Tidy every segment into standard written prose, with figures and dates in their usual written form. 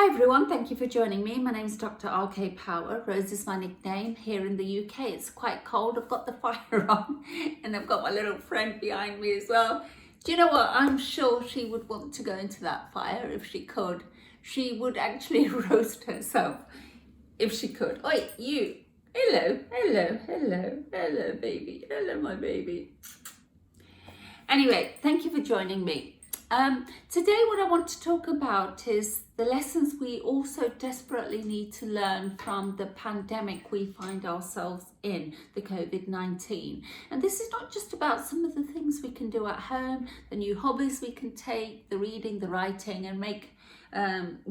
Hi everyone, thank you for joining me. My name is Dr. RK Powar. Rose is my nickname here in the UK. It's quite cold. I've got the fire on and I've got my little friend behind me as well. Do you know what? I'm sure she would want to go into that fire if she could. She would actually roast herself if she could. Oi, you. Hello, hello, hello, hello baby. Hello my baby. Anyway, thank you for joining me. Today what I want to talk about is the lessons we also desperately need to learn from the pandemic we find ourselves in, the Covid-19. And this is not just about some of the things we can do at home, the new hobbies we can take, the reading, the writing, and make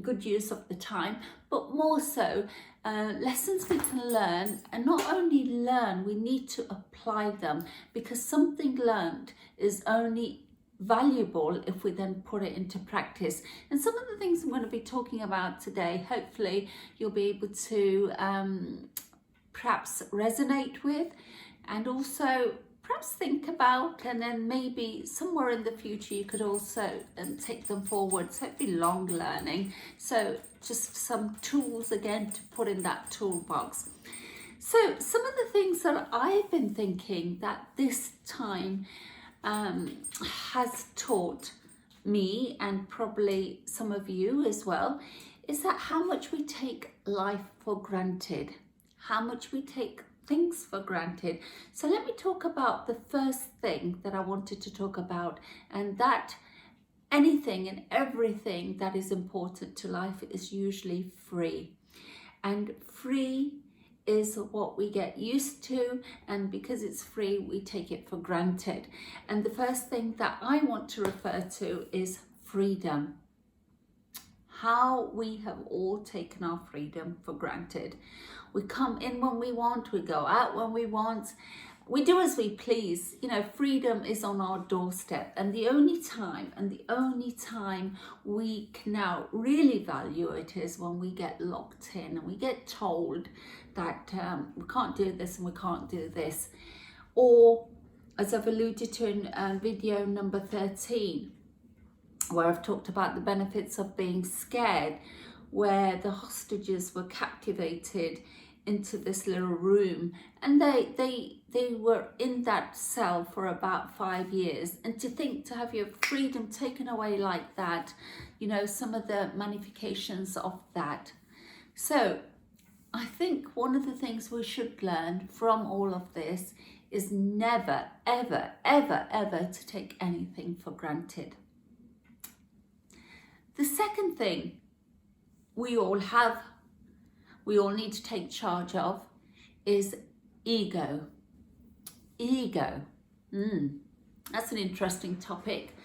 good use of the time, but more so lessons we can learn, and not only learn, we need to apply them, because something learned is only valuable if we then put it into practice. And some of the things I'm going to be talking about today, hopefully you'll be able to perhaps resonate with, and also perhaps think about, and then maybe somewhere in the future you could also take them forward. So it'd be long learning, so just some tools again to put in that toolbox. So some of the things that I've been thinking that this time has taught me, and probably some of you as well, is that how much we take life for granted, how much we take things for granted. So let me talk about the first thing that I wanted to talk about, and that anything and everything that is important to life is usually free. And free is what we get used to, and because it's free we take it for granted. And the first thing that I want to refer to is freedom. How we have all taken our freedom for granted. We come in when we want, we go out when we want, we do as we please. You know, freedom is on our doorstep, and the only time we can now really value it is when we get locked in and we get told that we can't do this and we can't do this. Or, as I've alluded to in video number 13, where I've talked about the benefits of being scared, where the hostages were captivated into this little room, and they were in that cell for about 5 years. And to think, to have your freedom taken away like that, you know, some of the magnifications of that. So I think one of the things we should learn from all of this is never, ever, ever, ever to take anything for granted. The second thing we all need to take charge of is ego. Ego. That's an interesting topic.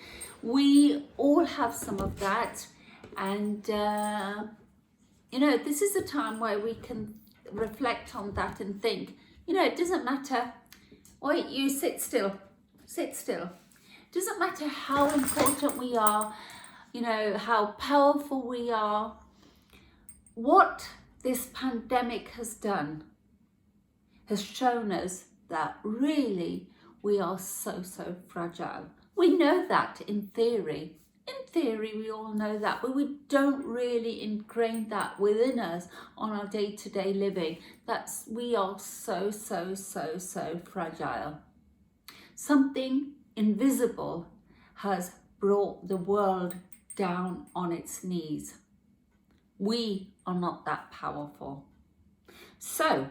We all have some of that, and you know, this is a time where we can reflect on that and think, you know, it doesn't matter. Wait, you sit still. Sit still. It doesn't matter how important we are, you know, how powerful we are. What this pandemic has done has shown us that really we are so fragile. We know that in theory. In theory, we all know that, but we don't really ingrain that within us on our day-to-day living. We are so fragile. Something invisible has brought the world down on its knees. We are not that powerful. So,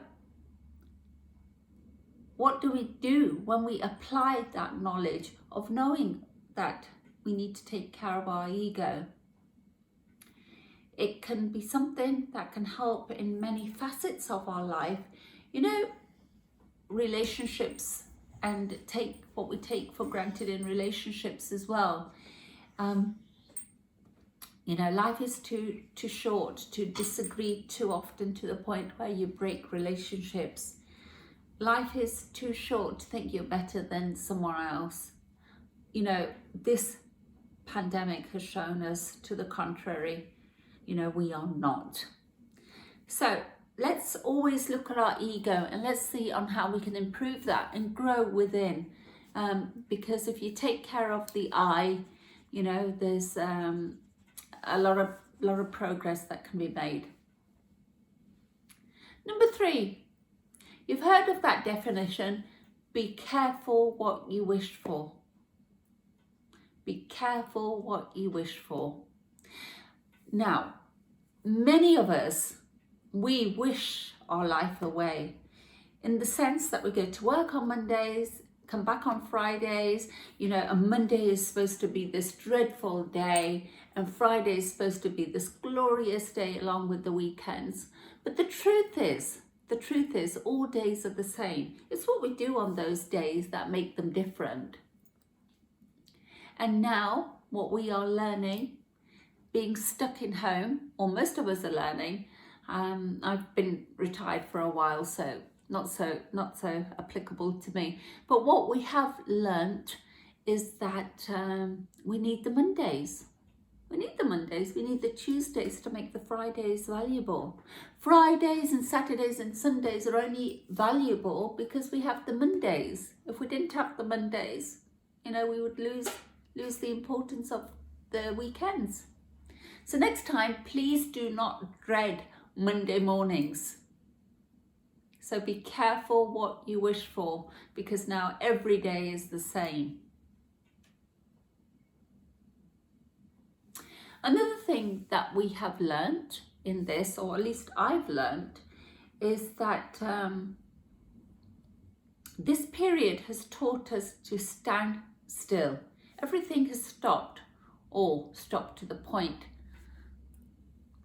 what do we do when we apply that knowledge of knowing that we need to take care of our ego? It can be something that can help in many facets of our life. You know, relationships, and take what we take for granted in relationships as well. You know, life is too short to disagree too often to the point where you break relationships. Life is too short to think you're better than someone else. You know, this pandemic has shown us to the contrary. You know, we are not. So let's always look at our ego, and let's see on how we can improve that and grow within. Because if you take care of the I, you know, there's a lot of lot of progress that can be made. Number 3, you've heard of that definition, be careful what you wish for. Be careful what you wish for. Now, many of us, we wish our life away in the sense that we go to work on Mondays, come back on Fridays, and Monday is supposed to be this dreadful day and Friday is supposed to be this glorious day along with the weekends. But the truth is all days are the same. It's what we do on those days that make them different. And now what we are learning, being stuck in home, or most of us are learning, I've been retired for a while, so not so applicable to me. But what we have learnt is that we need the Mondays. We need the Mondays, we need the Tuesdays to make the Fridays valuable. Fridays and Saturdays and Sundays are only valuable because we have the Mondays. If we didn't have the Mondays, we would lose the importance of the weekends. So next time, please do not dread Monday mornings. So be careful what you wish for, because now every day is the same. Another thing that we have learnt in this, or at least I've learnt, is that this period has taught us to stand still. Everything has stopped, or stopped to the point,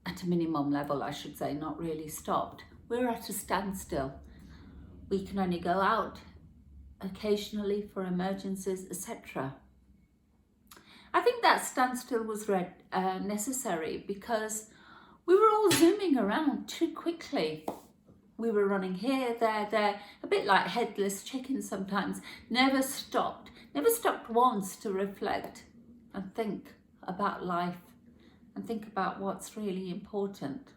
at a minimum level, I should say, not really stopped. We're at a standstill. We can only go out occasionally for emergencies, etc. I think that standstill was necessary because we were all zooming around too quickly. We were running here, there, a bit like headless chickens sometimes. Never stopped once to reflect and think about life and think about what's really important.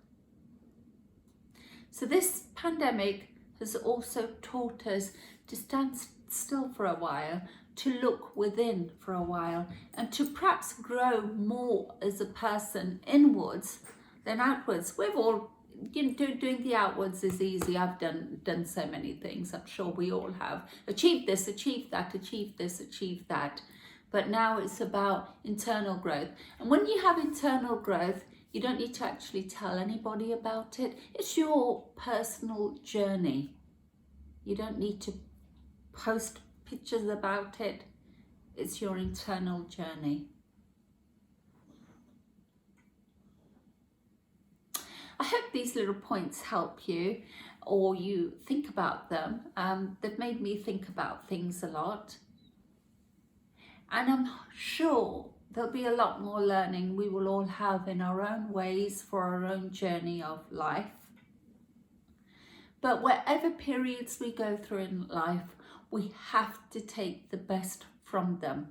So this pandemic has also taught us to stand still for a while, to look within for a while, and to perhaps grow more as a person inwards than outwards. We've all, doing the outwards is easy. I've done so many things. I'm sure we all have. Achieved this, achieved that, achieved this, achieved that. But now it's about internal growth. And when you have internal growth, you don't need to actually tell anybody about it. It's your personal journey. You don't need to post pictures about it. It's your internal journey. I hope these little points help you, or you think about them. They've made me think about things a lot. And I'm sure there'll be a lot more learning we will all have in our own ways for our own journey of life. But whatever periods we go through in life, we have to take the best from them.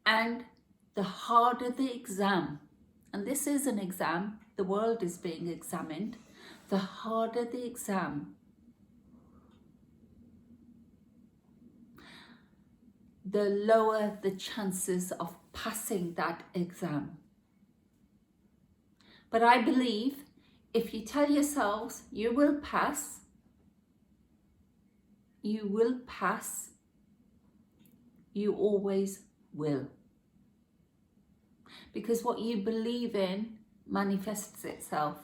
And the harder the exam, and this is an exam, the world is being examined, the harder the exam, the lower the chances of passing that exam. But I believe if you tell yourselves you will pass, you will pass, you always will. Because what you believe in manifests itself.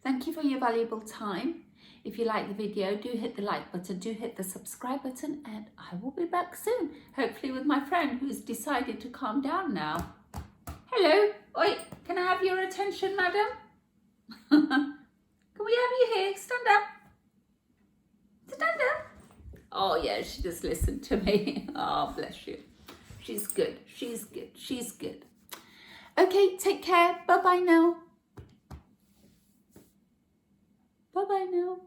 Thank you for your valuable time. If you like the video, do hit the like button, do hit the subscribe button, and I will be back soon. Hopefully with my friend who's decided to calm down now. Hello. Oi, can I have your attention, madam? Can we have you here? Stand up. Stand up. Oh yeah, she just listened to me. Oh, bless you. She's good. She's good. She's good. Okay, take care. Bye-bye now. Bye-bye now.